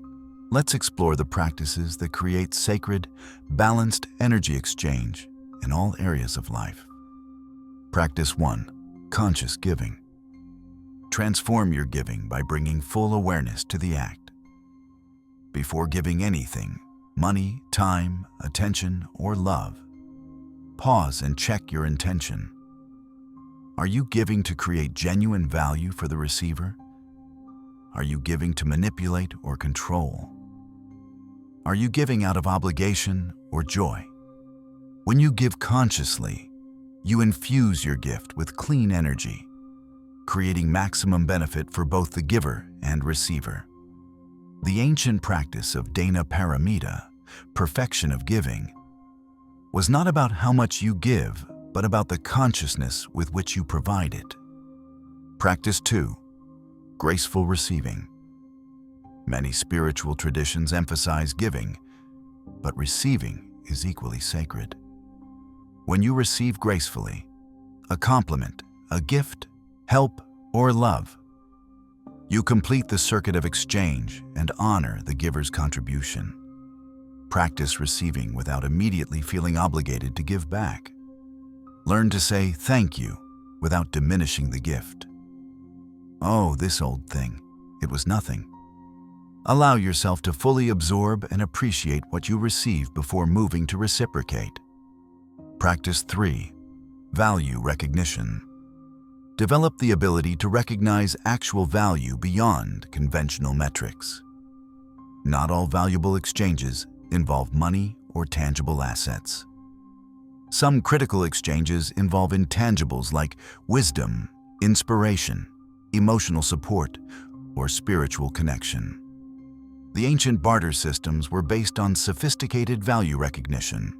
let's explore the practices that create sacred, balanced energy exchange in all areas of life. Practice 1. Conscious giving. Transform your giving by bringing full awareness to the act. Before giving anything, money, time, attention, or love, pause and check your intention. Are you giving to create genuine value for the receiver? Are you giving to manipulate or control? Are you giving out of obligation or joy? When you give consciously, you infuse your gift with clean energy, creating maximum benefit for both the giver and receiver. The ancient practice of Dana Paramita, perfection of giving, was not about how much you give, but about the consciousness with which you provide it. Practice 2. Graceful receiving. Many spiritual traditions emphasize giving, but receiving is equally sacred. When you receive gracefully, a compliment, a gift, help, or love, you complete the circuit of exchange and honor the giver's contribution. Practice receiving without immediately feeling obligated to give back. Learn to say thank you without diminishing the gift. Oh, this old thing, it was nothing. Allow yourself to fully absorb and appreciate what you receive before moving to reciprocate. Practice 3. Value recognition. Develop the ability to recognize actual value beyond conventional metrics. Not all valuable exchanges involve money or tangible assets. Some critical exchanges involve intangibles like wisdom, inspiration, emotional support, or spiritual connection. The ancient barter systems were based on sophisticated value recognition.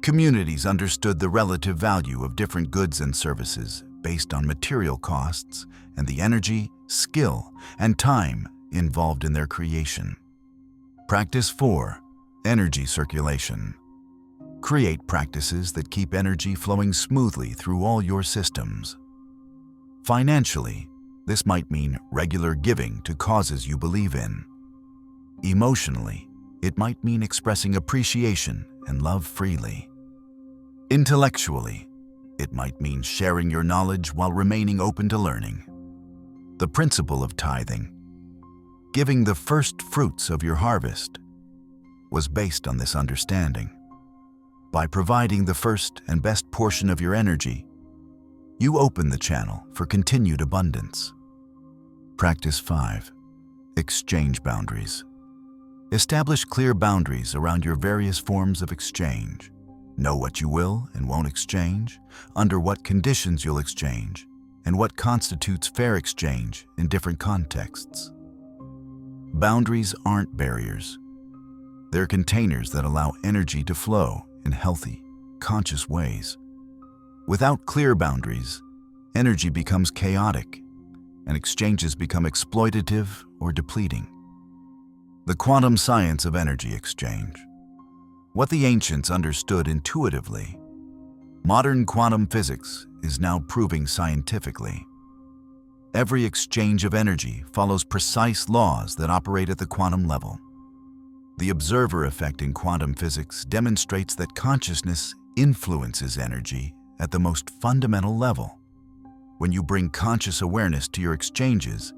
Communities understood the relative value of different goods and services based on material costs and the energy, skill, and time involved in their creation. Practice 4. Energy circulation. Create practices that keep energy flowing smoothly through all your systems. Financially, this might mean regular giving to causes you believe in. Emotionally, it might mean expressing appreciation and love freely. Intellectually, it might mean sharing your knowledge while remaining open to learning. The principle of tithing, giving the first fruits of your harvest, was based on this understanding. By providing the first and best portion of your energy, you open the channel for continued abundance. Practice 5. Exchange boundaries. Establish clear boundaries around your various forms of exchange. Know what you will and won't exchange, under what conditions you'll exchange, and what constitutes fair exchange in different contexts. Boundaries aren't barriers. They're containers that allow energy to flow in healthy, conscious ways. Without clear boundaries, energy becomes chaotic, and exchanges become exploitative or depleting. The quantum science of energy exchange. What the ancients understood intuitively, modern quantum physics is now proving scientifically. Every exchange of energy follows precise laws that operate at the quantum level. The observer effect in quantum physics demonstrates that consciousness influences energy at the most fundamental level. When you bring conscious awareness to your exchanges,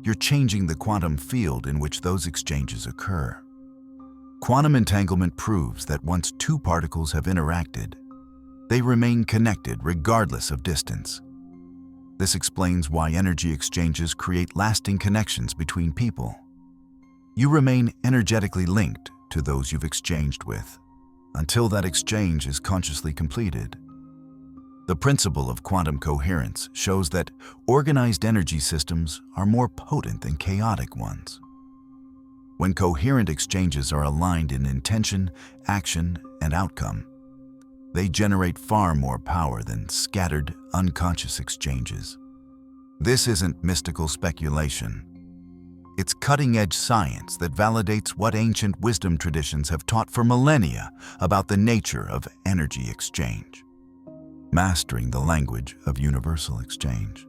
you're changing the quantum field in which those exchanges occur. Quantum entanglement proves that once two particles have interacted, they remain connected regardless of distance. This explains why energy exchanges create lasting connections between people. You remain energetically linked to those you've exchanged with, until that exchange is consciously completed. The principle of quantum coherence shows that organized energy systems are more potent than chaotic ones. When coherent exchanges are aligned in intention, action, and outcome, They generate far more power than scattered, unconscious exchanges. This isn't mystical speculation. It's cutting-edge science that validates what ancient wisdom traditions have taught for millennia about the nature of energy exchange. Mastering the language of universal exchange.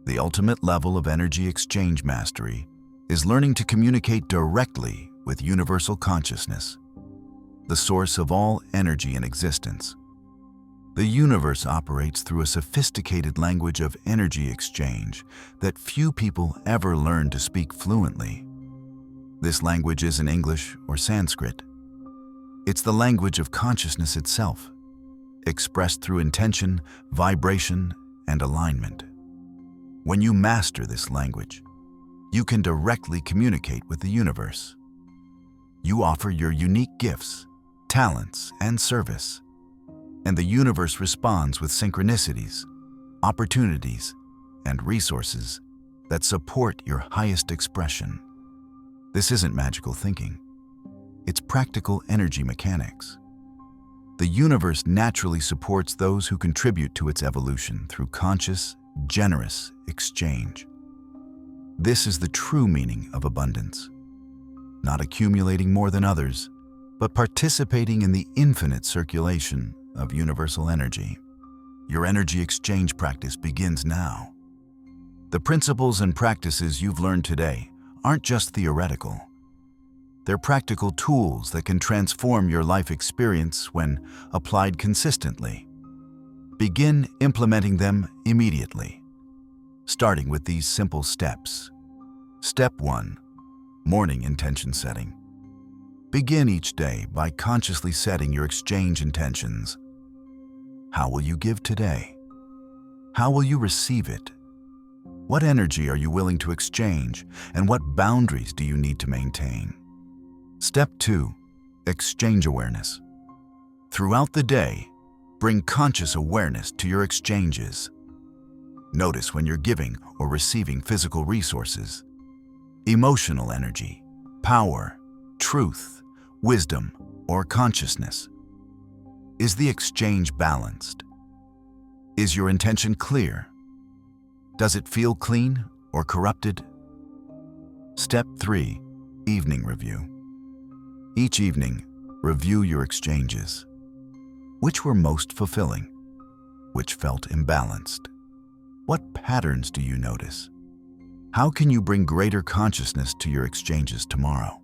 The ultimate level of energy exchange mastery is learning to communicate directly with universal consciousness, the source of all energy in existence. The universe operates through a sophisticated language of energy exchange that few people ever learn to speak fluently. This language isn't English or Sanskrit. It's the language of consciousness itself, expressed through intention, vibration, and alignment. When you master this language, you can directly communicate with the universe. You offer your unique gifts, talents, and service, and the universe responds with synchronicities, opportunities, and resources that support your highest expression. This isn't magical thinking. It's practical energy mechanics. The universe naturally supports those who contribute to its evolution through conscious, generous exchange. This is the true meaning of abundance. Not accumulating more than others, but participating in the infinite circulation of universal energy. Your energy exchange practice begins now. The principles and practices you've learned today aren't just theoretical. They're practical tools that can transform your life experience when applied consistently. Begin implementing them immediately, starting with these simple steps. Step 1. Morning intention setting. Begin each day by consciously setting your exchange intentions. How will you give today? How will you receive it? What energy are you willing to exchange, and what boundaries do you need to maintain? Step 2. Exchange awareness. Throughout the day, bring conscious awareness to your exchanges. Notice when you're giving or receiving physical resources, emotional energy, power, truth, wisdom, or consciousness. Is the exchange balanced? Is your intention clear? Does it feel clean or corrupted? Step 3. Evening review. Each evening, review your exchanges. Which were most fulfilling? Which felt imbalanced? What patterns do you notice? How can you bring greater consciousness to your exchanges tomorrow?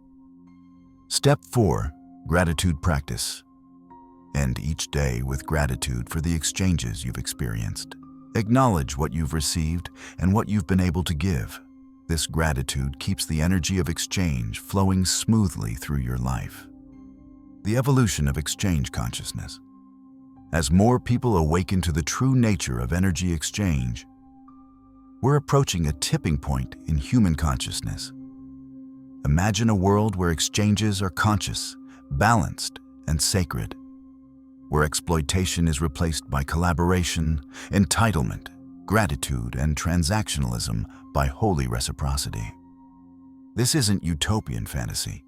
Step 4. Gratitude practice. End each day with gratitude for the exchanges you've experienced. Acknowledge what you've received and what you've been able to give. This gratitude keeps the energy of exchange flowing smoothly through your life. The evolution of exchange consciousness. As more people awaken to the true nature of energy exchange, we're approaching a tipping point in human consciousness. Imagine a world where exchanges are conscious, balanced, and sacred, where exploitation is replaced by collaboration, entitlement, gratitude, and transactionalism by holy reciprocity. This isn't utopian fantasy.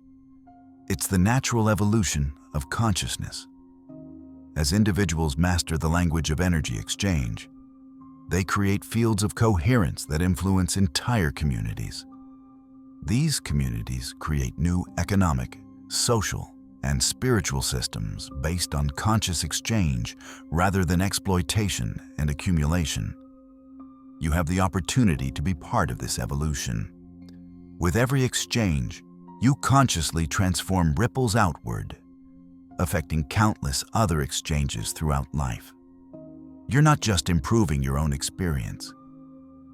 It's the natural evolution of consciousness. As individuals master the language of energy exchange, they create fields of coherence that influence entire communities. These communities create new economic, social, and spiritual systems based on conscious exchange rather than exploitation and accumulation. You have the opportunity to be part of this evolution. With every exchange, you consciously transform ripples outward, affecting countless other exchanges throughout life. You're not just improving your own experience.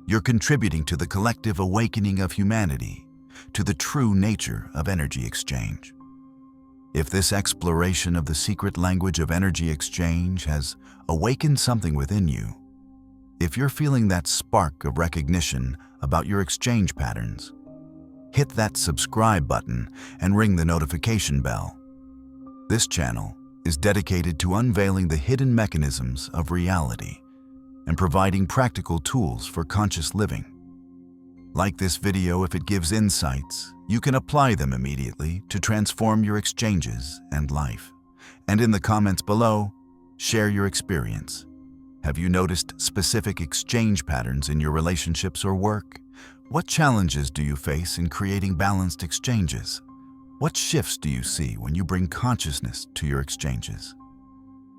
You're contributing to the collective awakening of humanity, to the true nature of energy exchange. If this exploration of the secret language of energy exchange has awakened something within you, if you're feeling that spark of recognition about your exchange patterns, hit that subscribe button and ring the notification bell. This channel is dedicated to unveiling the hidden mechanisms of reality and providing practical tools for conscious living. Like this video if it gives insights, you can apply them immediately to transform your exchanges and life. And in the comments below, Share your experience. Have you noticed specific exchange patterns in your relationships or work? What challenges do you face in creating balanced exchanges? What shifts do you see when you bring consciousness to your exchanges?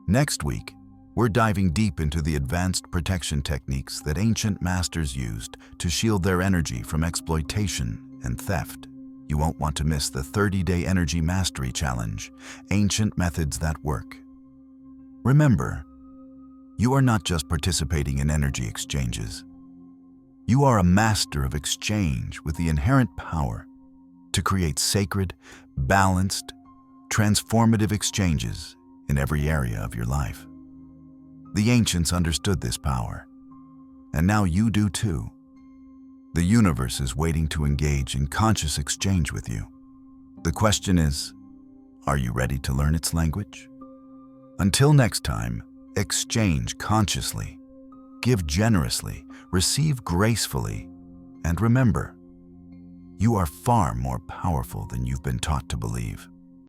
Next week, we're diving deep into the advanced protection techniques that ancient masters used to shield their energy from exploitation and theft. You won't want to miss the 30-day Energy Mastery Challenge, Ancient Methods That Work. Remember, you are not just participating in energy exchanges. You are a master of exchange with the inherent power to create sacred, balanced, transformative exchanges in every area of your life. The ancients understood this power, and now you do too. The universe is waiting to engage in conscious exchange with you. The question is, are you ready to learn its language? Until next time, exchange consciously, give generously, receive gracefully, and remember, you are far more powerful than you've been taught to believe.